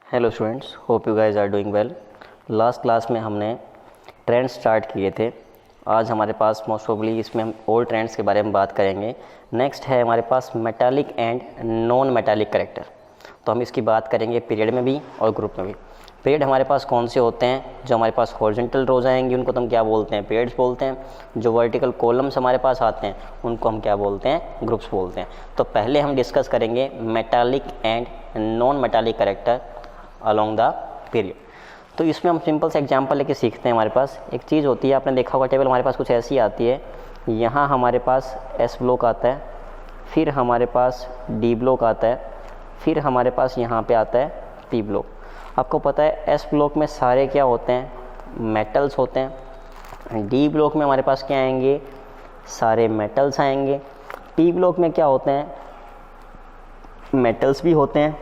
Hello students, hope you guys are doing well. Last class में हमने trends start किए थे। आज हमारे पास मोस्ट प्रोबेबली इसमें हम और ट्रेंड्स के बारे में बात करेंगे। नेक्स्ट है हमारे पास metallic and non metallic character. तो हम इसकी बात करेंगे पीरियड में भी और ग्रुप में भी। पीरियड हमारे पास कौन से होते हैं? जो हमारे पास हॉरिजॉन्टल रोज आएंगी उनको तो हम क्या बोलते हैं? पीरियड्स बोलते हैं। जो वर्टिकल कॉलम्स हमारे पास आते हैं उनको हम क्या बोलते हैं? ग्रुप्स बोलते हैं। तो पहले हम डिस्कस करेंगे metallic and non metallic character along the period. तो इसमें हम सिंपल से एग्जांपल लेके सीखते हैं। हमारे पास एक चीज़ होती है, आपने देखा होगा टेबल हमारे पास कुछ ऐसी आती है। यहाँ हमारे पास एस ब्लॉक आता है, फिर हमारे पास डी ब्लॉक आता है, फिर हमारे पास यहाँ पे आता है पी ब्लॉक। आपको पता है एस ब्लॉक में सारे क्या होते हैं? मेटल्स होते हैं। डी ब्लॉक में हमारे पास क्या आएंगे? सारे मेटल्स आएंगे। पी ब्लॉक में क्या होते हैं? मेटल्स भी होते हैं,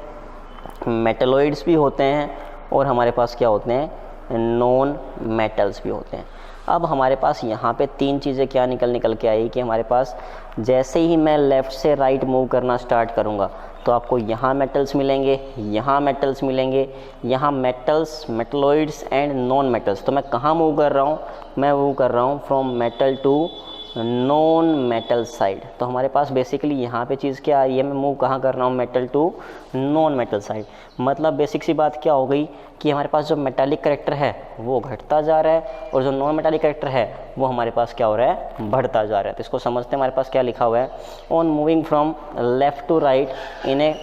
मेटलॉइड्स भी होते हैं, और हमारे पास क्या होते हैं? नॉन मेटल्स भी होते हैं। अब हमारे पास यहाँ पे तीन चीज़ें क्या निकल के आई कि हमारे पास जैसे ही मैं लेफ़्ट से राइट मूव करना स्टार्ट करूँगा तो आपको यहाँ मेटल्स मिलेंगे, यहाँ मेटल्स मिलेंगे, यहाँ metals, metalloids and non metals. तो मैं कहाँ मूव कर रहा हूँ? मैं मूव कर रहा हूँ from metal to non metal side. तो हमारे पास बेसिकली यहाँ पे चीज़ क्या आ रही है? मैं मूव कहाँ कर रहा हूँ? Metal to non metal side. मतलब बेसिक सी बात क्या हो गई कि हमारे पास जो मेटालिक कैरेक्टर है वो घटता जा रहा है, और जो नॉन मेटालिक कैरेक्टर है वो हमारे पास क्या हो रहा है? बढ़ता जा रहा है। तो इसको समझते हैं। हमारे पास क्या लिखा हुआ है? On moving from left to right in a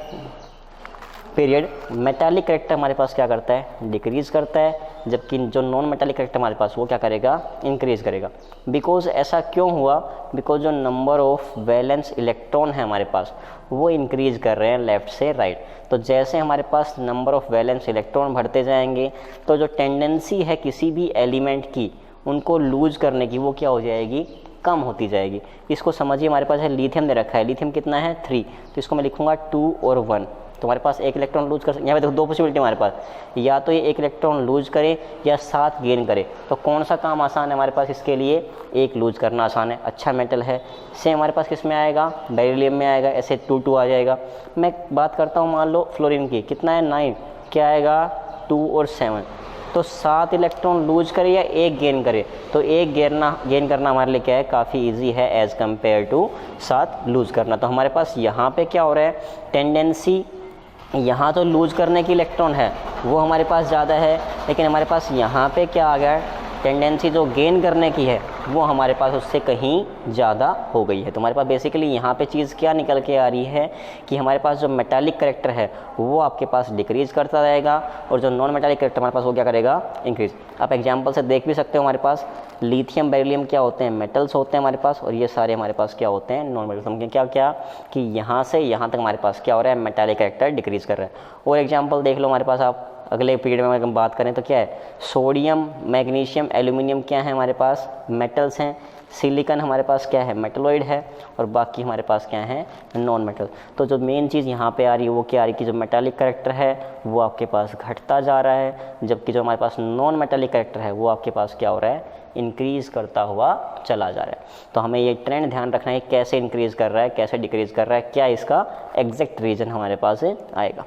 period, metallic character हमारे पास क्या करता है? डिक्रीज़ करता है, जबकि जो नॉन मेटालिक कैरेक्टर हमारे पास वो क्या करेगा? इंक्रीज़ करेगा। बिकॉज ऐसा क्यों हुआ? बिकॉज जो नंबर ऑफ वैलेंस इलेक्ट्रॉन है हमारे पास वो इंक्रीज़ कर रहे हैं लेफ़्ट से राइट। तो जैसे हमारे पास नंबर ऑफ वैलेंस इलेक्ट्रॉन बढ़ते जाएंगे तो जो टेंडेंसी है किसी भी एलिमेंट की उनको लूज करने की वो क्या हो जाएगी? कम होती जाएगी। इसको समझिए, हमारे पास है लिथियम दे रखा है। लिथियम कितना है? 3। तो इसको मैं लिखूँगा 2 और 1। तो हमारे पास एक इलेक्ट्रॉन लूज कर, यहाँ पे देखो दो पॉसिबिलिटी हमारे पास, या तो ये एक इलेक्ट्रॉन लूज करे या 7 गेन करे। तो कौन सा काम आसान है हमारे पास इसके लिए? एक लूज करना आसान है, अच्छा मेटल है। सेम हमारे पास किस में आएगा? बेरिलियम में आएगा। ऐसे 2 आ जाएगा। मैं बात करता हूँ मान लो फ्लोरीन की, कितना है? 9। क्या आएगा? 2 और 7। तो 7 इलेक्ट्रॉन लूज करे या एक गेन करे, तो एक गेन करना हमारे लिए क्या है? काफ़ी इजी है एज़ कम्पेयर टू 7 लूज करना। तो हमारे पास यहाँ पे क्या हो रहा है? टेंडेंसी यहाँ तो लूज करने की इलेक्ट्रॉन है वो हमारे पास ज़्यादा है, लेकिन हमारे पास यहाँ पे क्या आ गया? टेंडेंसी जो गेन करने की है वो हमारे पास उससे कहीं ज़्यादा हो गई है। तो हमारे पास बेसिकली यहाँ पे चीज़ क्या निकल के आ रही है कि हमारे पास जो मेटालिक कैरेक्टर है वो आपके पास डिक्रीज़ करता रहेगा, और जो नॉन मेटालिक कैरेक्टर हमारे पास वो क्या करेगा? इंक्रीज़। आप एग्जांपल से देख भी सकते हो, हमारे पास लिथियम, बेरिलियम क्या होते हैं? मेटल्स होते हैं हमारे पास, और ये सारे हमारे पास क्या होते हैं? Non metals. समझें क्या क्या कि यहाँ से यहाँ तक हमारे पास क्या हो रहा है? मेटालिक कैरेक्टर डिक्रीज़ कर रहा है। और एग्जाम्पल देख लो हमारे पास, आप अगले पीरियड में अगर हम बात करें तो क्या है? सोडियम, मैग्नीशियम, एल्यूमिनियम क्या है हमारे पास? मेटल्स हैं। सिलिकॉन हमारे पास क्या है? मेटलॉइड है। और बाकी हमारे पास क्या है? Non metal. तो जो मेन चीज़ यहाँ पे आ रही है वो क्या आ रही है कि जो मेटालिक कैरेक्टर है वो आपके पास घटता जा रहा है, जबकि जो हमारे पास नॉन मेटालिक कैरेक्टर है वो आपके पास क्या हो रहा है? इंक्रीज़ करता हुआ चला जा रहा है। तो हमें ये ट्रेंड ध्यान रखना है, कैसे इंक्रीज़ कर रहा है, कैसे डिक्रीज़ कर रहा है, क्या इसका एग्जैक्ट रीज़न हमारे पास आएगा।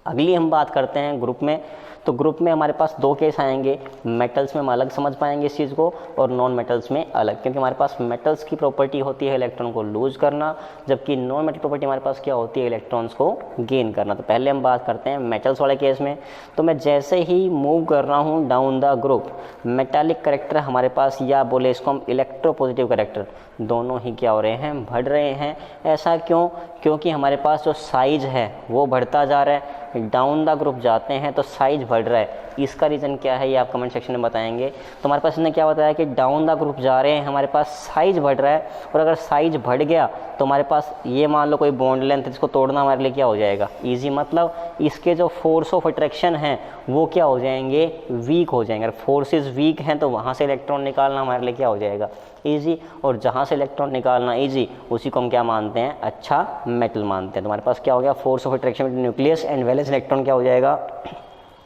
अगली हम बात करते हैं ग्रुप में। तो ग्रुप में हमारे पास 2 केस आएंगे। मेटल्स में हम अलग समझ पाएंगे इस चीज़ को, और नॉन मेटल्स में अलग, क्योंकि हमारे पास मेटल्स की प्रॉपर्टी होती है इलेक्ट्रॉन को लूज करना, जबकि नॉन मेटल प्रॉपर्टी हमारे पास क्या होती है? इलेक्ट्रॉन्स को गेन करना। तो पहले हम बात करते हैं मेटल्स वाले केस में। तो मैं जैसे ही मूव कर रहा हूँ down the group, metallic character हमारे पास, या बोले इसको हम इलेक्ट्रोपॉजिटिव कैरेक्टर, दोनों ही क्या हो रहे हैं? बढ़ रहे हैं। ऐसा क्यों? क्योंकि हमारे पास जो साइज़ है वो बढ़ता जा रहा है। डाउन द ग्रुप जाते हैं तो साइज बढ़ रहा है। इसका रीज़न क्या है ये आप कमेंट सेक्शन में बताएंगे। तो हमारे पास इसने क्या बताया कि डाउन द ग्रुप जा रहे हैं, हमारे पास साइज बढ़ रहा है, और अगर साइज बढ़ गया तो हमारे पास ये मान लो कोई बॉन्ड लेंथ, इसको तोड़ना हमारे लिए क्या हो जाएगा? ईजी। मतलब इसके जो फोर्स ऑफ अट्रैक्शन हैं वो क्या हो जाएंगे? वीक हो जाएंगे। अगर फोर्सेस वीक हैं तो वहाँ से इलेक्ट्रॉन निकालना हमारे लिए क्या हो जाएगा? ईजी। और जहाँ से इलेक्ट्रॉन निकालना ईजी, उसी को हम क्या मानते हैं? अच्छा मेटल मानते हैं। तो हमारे पास क्या हो गया? Force of attraction nucleus and valence electron क्या हो जाएगा?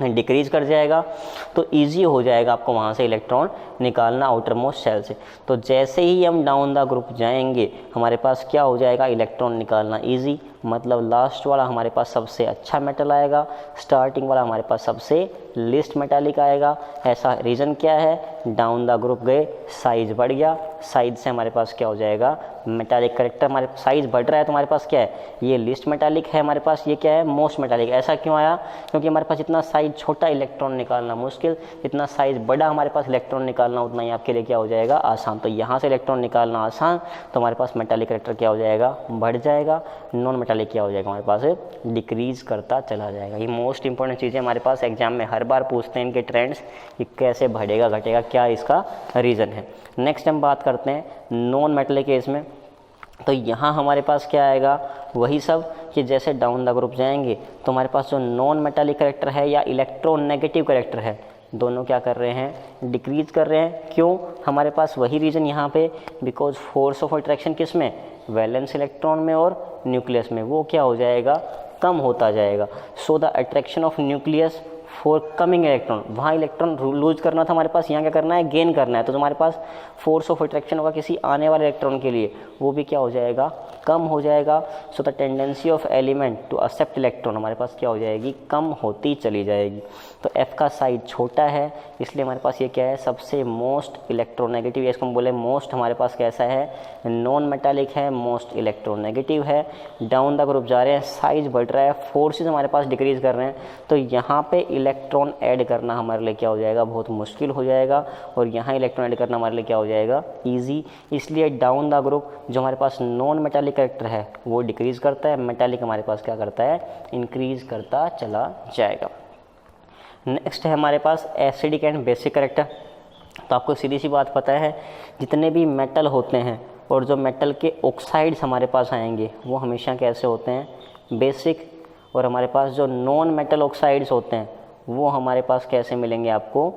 डिक्रीज कर जाएगा। तो इजी हो जाएगा आपको वहाँ से इलेक्ट्रॉन निकालना आउटर मोस्ट शेल से। तो जैसे ही हम डाउन द ग्रुप जाएंगे हमारे पास क्या हो जाएगा? इलेक्ट्रॉन निकालना इजी। मतलब लास्ट वाला हमारे पास सबसे अच्छा मेटल आएगा, स्टार्टिंग वाला हमारे पास सबसे लिस्ट मेटालिक आएगा। ऐसा रीज़न क्या है, डाउन द ग्रुप गए साइज बढ़ गया, साइज से हमारे पास क्या हो जाएगा, मेटालिक करेक्टर हमारे साइज बढ़ रहा है तो हमारे पास क्या है, ये लिस्ट मेटालिक है हमारे पास, ये क्या है मोस्ट मेटालिक। ऐसा क्यों आया, क्योंकि हमारे पास जितना साइज छोटा इलेक्ट्रॉन निकालना मुश्किल, जितना साइज बड़ा हमारे पास इलेक्ट्रॉन निकालना उतना ही आपके लिए क्या हो जाएगा, आसान। तो यहाँ से इलेक्ट्रॉन निकालना आसान, तो हमारे पास मेटालिक करेक्टर क्या हो जाएगा, बढ़ जाएगा। नॉन मेटालिक क्या हो जाएगा, हमारे पास डिक्रीज करता चला जाएगा। ये मोस्ट इंपॉर्टेंट चीज़ें हमारे पास एग्जाम में हर बार पूछते हैं, इनके ट्रेंड्स कि कैसे बढ़ेगा घटेगा, क्या इसका रीज़न है। नेक्स्ट हम बात करते हैं नॉन मेटालिक केस में। तो यहाँ हमारे पास क्या आएगा, वही सब कि जैसे डाउन द ग्रुप जाएंगे तो हमारे पास जो नॉन मेटालिक करेक्टर है या इलेक्ट्रोनेगेटिव करेक्टर है, दोनों क्या कर रहे हैं, डिक्रीज कर रहे हैं। क्यों, हमारे पास वही रीज़न यहाँ पे, बिकॉज फोर्स ऑफ अट्रैक्शन किस में, वैलेंस इलेक्ट्रॉन में और न्यूक्लियस में, वो क्या हो जाएगा, कम होता जाएगा। So the attraction of nucleus for coming electron, वहाँ इलेक्ट्रॉन लूज करना था हमारे पास, यहाँ क्या करना है, गेन करना है। तो हमारे पास फोर्स ऑफ अट्रैक्शन होगा किसी आने वाले इलेक्ट्रॉन के लिए, वो भी क्या हो जाएगा, कम हो जाएगा। So the tendency of element to accept electron हमारे पास क्या हो जाएगी, कम होती चली जाएगी। तो F का साइज छोटा है, इसलिए हमारे पास ये क्या है, सबसे मोस्ट इलेक्ट्रोनेगेटिव, इसको हम बोले मोस्ट, हमारे पास कैसा है, नॉन मेटालिक है, मोस्ट इलेक्ट्रोनेगेटिव है। डाउन द ग्रुप जा रहे हैं, साइज बढ़ रहा है, फोर्सेज हमारे पास डिक्रीज कर रहे हैं, तो यहाँ पे इलेक्ट्रॉन ऐड करना हमारे लिए क्या हो जाएगा, बहुत मुश्किल हो जाएगा। और यहाँ इलेक्ट्रॉन ऐड करना हमारे लिए क्या हो जाएगा, ईजी। इसलिए डाउन द ग्रुप जो हमारे पास नॉन मेटालिक करेक्टर है वो डिक्रीज करता है, मेटालिक हमारे पास क्या करता है, इंक्रीज करता चला जाएगा। नेक्स्ट है हमारे पास एसिडिक एंड बेसिक करेक्टर। तो आपको सीधी सी बात पता है, जितने भी मेटल होते हैं और जो मेटल के ऑक्साइड्स हमारे पास आएंगे वो हमेशा कैसे होते हैं, बेसिक। और हमारे पास जो नॉन मेटल ऑक्साइड्स होते हैं वो हमारे पास कैसे मिलेंगे, आपको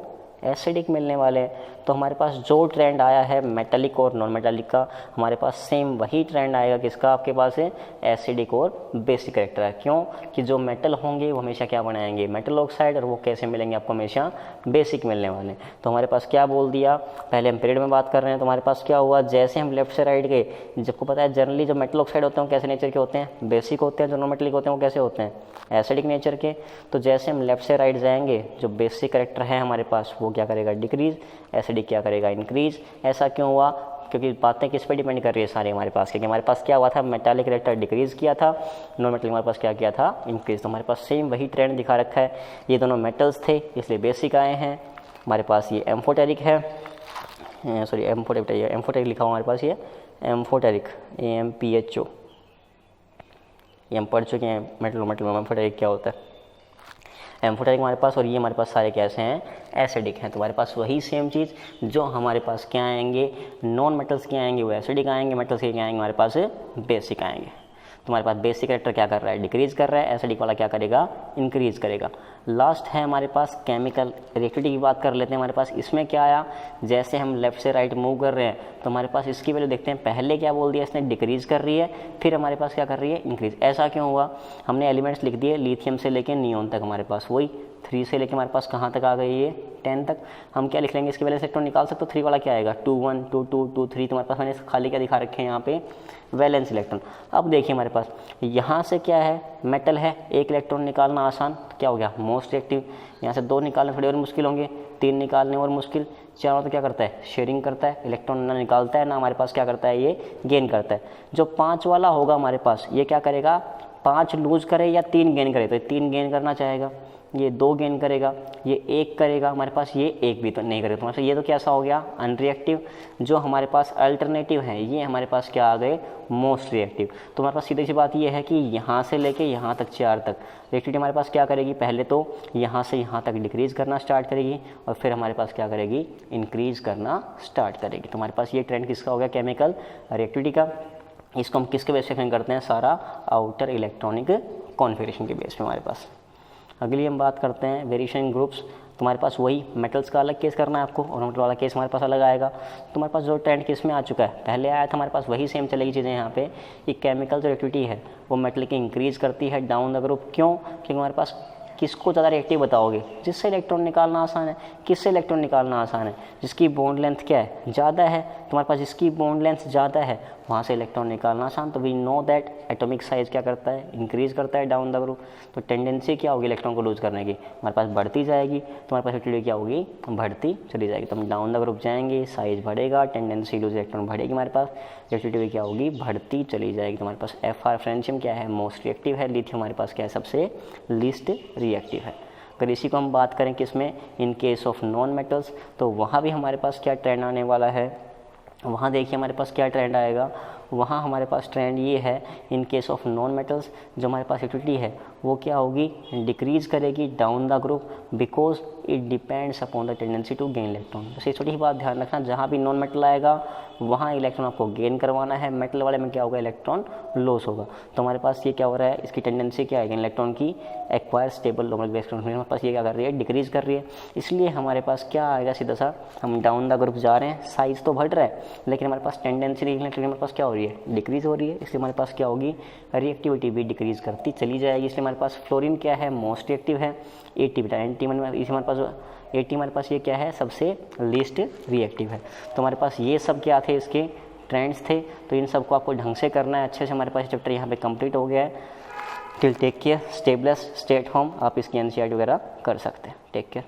एसिडिक मिलने वाले हैं। तो हमारे पास जो ट्रेंड आया है मेटालिक और नॉन मेटालिक का, हमारे पास सेम वही ट्रेंड आएगा किसका, आपके पास है एसिडिक और बेसिक करेक्टर है। क्यों कि जो मेटल होंगे वो हमेशा क्या बनाएंगे, मेटल ऑक्साइड, और वो कैसे मिलेंगे आपको, हमेशा बेसिक मिलने वाले। तो हमारे पास क्या बोल दिया, पहले हम पीरियड में बात कर रहे हैं, तो हमारे पास क्या हुआ, जैसे हम लेफ्ट से राइट गए, सबको पता है जनरली जो मेटल ऑक्साइड होते हैं वो कैसे नेचर के होते हैं, बेसिक होते हैं। जो नॉन मेटालिक होते हैं वो कैसे होते हैं, एसिडिक नेचर के। तो जैसे हम लेफ्ट से राइट जाएंगे, जो बेसिक करेक्टर है हमारे पास वो क्या करेगा, डिक्रीज, एसिडिक क्या करेगा, इंक्रीज। ऐसा क्यों हुआ, क्योंकि बातें किस पे डिपेंड कर रही है सारे हमारे पास, क्योंकि हमारे पास क्या हुआ था, मेटालिक करेक्टर डिक्रीज किया था, नॉन मेटालिक हमारे पास क्या किया था, इंक्रीज। तो हमारे पास सेम वही ट्रेंड दिखा रखा है। ये दोनों मेटल्स थे इसलिए बेसिक आए हैं। हमारे पास ये एम्फोटेरिक है, सॉरी एम्फोटेरिक लिखा हुआ हमारे पास, ये एम्फोटेरिक, AMPHO, ये हम पढ़ चुके हैं मेटल एम्फोटेरिक क्या होता है, एम्फोटेरिक हमारे पास। और ये हमारे पास सारे कैसे हैं, एसिडिक हैं। तो हमारे पास वही सेम चीज़, जो हमारे पास क्या आएंगे, नॉन मेटल्स के आएंगे वो एसिडिक आएंगे, मेटल्स के क्या आएंगे हमारे पास बेसिक आएंगे। तो हमारे पास बेसिक करेक्टर क्या कर रहा है, डिक्रीज कर रहा है, एसिडिक वाला क्या करेगा, इंक्रीज करेगा। लास्ट है हमारे पास केमिकल रिएक्टिविटी की बात कर लेते हैं। हमारे पास इसमें क्या आया, जैसे हम लेफ्ट से राइट मूव कर रहे हैं तो हमारे पास इसकी वैल्यू देखते हैं, पहले क्या बोल दिया इसने, डिक्रीज कर रही है, फिर हमारे पास क्या कर रही है, इंक्रीज। ऐसा क्यों हुआ, हमने एलिमेंट्स लिख दिए लिथियम से लेके नियोन तक, हमारे पास वही 3 से लेके हमारे पास कहाँ तक आ गई है, 10 तक। हम क्या लिख लेंगे, इसकी वैल्यू से इलेक्ट्रॉन निकाल सकते हो, 3 वाला क्या आएगा, 2 1 2 2 2 3। तो हमारे पास मैंने खाली क्या दिखा रखे हैं यहाँ पे, वैलेंस इलेक्ट्रॉन। अब देखिए हमारे पास यहाँ से क्या है, मेटल है, एक इलेक्ट्रॉन निकालना आसान, क्या हो गया, मोस्ट रिएक्टिव। यहाँ से 2 निकालने थोड़ी और मुश्किल होंगे, 3 निकालने और मुश्किल, 4 तो क्या करता है, शेयरिंग करता है, इलेक्ट्रॉन ना निकालता है ना हमारे पास क्या करता है, ये गेन करता है। जो 5 वाला होगा हमारे पास, ये क्या करेगा, 5 लूज करे या 3 गेन करे, तो 3 गेन करना चाहेगा, ये 2 गेन करेगा, ये 1 करेगा, हमारे पास ये 1 भी तो नहीं करेगा। तो हमारे ये तो कैसा हो गया, अनरिएक्टिव। जो हमारे पास अल्टरनेटिव है ये हमारे पास क्या आ गए, मोस्ट रिएक्टिव। तो हमारे पास सीधी सी बात ये है कि यहाँ से लेके यहाँ तक 4 तक रिएक्टिविटी हमारे पास क्या करेगी, पहले तो यहाँ से यहाँ तक डिक्रीज़ करना स्टार्ट करेगी और फिर हमारे पास क्या करेगी, इंक्रीज़ करना स्टार्ट करेगी। तो हमारे पास ये ट्रेंड किसका हो गया, केमिकल रिएक्टिविटी का। इसको हम किसके बेस पे एक्सप्लेन करते हैं, सारा आउटर इलेक्ट्रॉनिक कॉन्फिगरेशन के बेस पे हमारे पास। अगली हम बात करते हैं वेरिएशन इन ग्रुप्स। तुम्हारे पास वही मेटल्स का अलग केस करना है आपको और मेटल वाला केस हमारे पास अलग आएगा। तुम्हारे पास जो ट्रेंड किस में आ चुका है, पहले आया था हमारे पास वही सेम चलेगी चीज़ें यहाँ पे कि केमिकल जो एक्टिविटी है वो मेटल की इंक्रीज़ करती है डाउन द ग्रुप। क्यों, क्योंकि हमारे पास किसको ज़्यादा रिएक्टिव बताओगे? जिससे इलेक्ट्रॉन निकालना आसान है। किससे इलेक्ट्रॉन निकालना आसान है? जिसकी बॉन्ड लेंथ क्या है? ज़्यादा है। तुम्हारे पास जिसकी बॉन्ड लेंथ ज़्यादा है वहाँ से इलेक्ट्रॉन निकालना आसान। तो we know that atomic size क्या करता है? इंक्रीज़ करता है डाउन द ग्रुप। तो टेंडेंसी क्या होगी इलेक्ट्रॉन को लूज़ करने की? हमारे पास बढ़ती जाएगी। तुम्हारे पास एक्टिविटी क्या होगी? बढ़ती चली जाएगी। तो हम डाउन द ग्रुप जाएंगे, साइज बढ़ेगा, टेंडेंसी लूज इलेक्ट्रॉन बढ़ेगी, हमारे पास एक्टिविटी क्या होगी? बढ़ती चली जाएगी। तो हमारे पास FR फ्रेंशियम क्या है? मोस्ट रिएक्टिव है। लिथियम हमारे पास क्या है? सबसे लीस्ट रिएक्टिव है। अगर इसी को हम बात करें किसमें, in case of non metals, तो वहाँ भी हमारे पास क्या ट्रेंड आने वाला है? वहाँ देखिए हमारे पास क्या ट्रेंड आएगा। वहाँ हमारे पास ट्रेंड ये है, in case of non metals जो हमारे पास एक्टिविटी है वो क्या होगी? डिक्रीज़ करेगी down the group, because it depends upon the tendency to gain electron. बस ये छोटी ही बात ध्यान रखना, जहाँ भी नॉन मेटल आएगा वहाँ इलेक्ट्रॉन आपको गेन करवाना है, मेटल वाले में क्या होगा? इलेक्ट्रॉन लॉस होगा। तो हमारे पास ये क्या हो रहा है? इसकी टेंडेंसी क्या है? इलेक्ट्रॉन की एक्वायर स्टेबल नॉर्मल इलेक्ट्रॉन हमारे पास ये क्या कर रही है? डिक्रीज़ कर रही है। इसलिए हमारे पास क्या आएगा? सीधा सा हम डाउन द ग्रुप जा रहे हैं, साइज़ तो बढ़ रहा है लेकिन हमारे पास टेंडेंसी नहीं, हमारे पास क्या हो रही है? डिक्रीज़ हो रही है। इसलिए हमारे पास क्या होगी? रिएक्टिविटी भी डिक्रीज़ करती चली जाएगी। इसलिए हमारे पास फ्लोरीन क्या है? मोस्ट रिएक्टिव है। 80 बेटा, एंटी इसी हमारे पास 80 हमारे पास ये क्या है? सबसे लीस्ट रिएक्टिव है। तो हमारे पास ये सब क्या थे? इसके ट्रेंड्स थे। तो इन सबको आपको ढंग से करना है अच्छे से। हमारे पास चैप्टर यहाँ पे कंप्लीट हो गया है। Till take care, stay blessed, stay at home. आप इसकी NCERT वगैरह कर सकते हैं। Take care.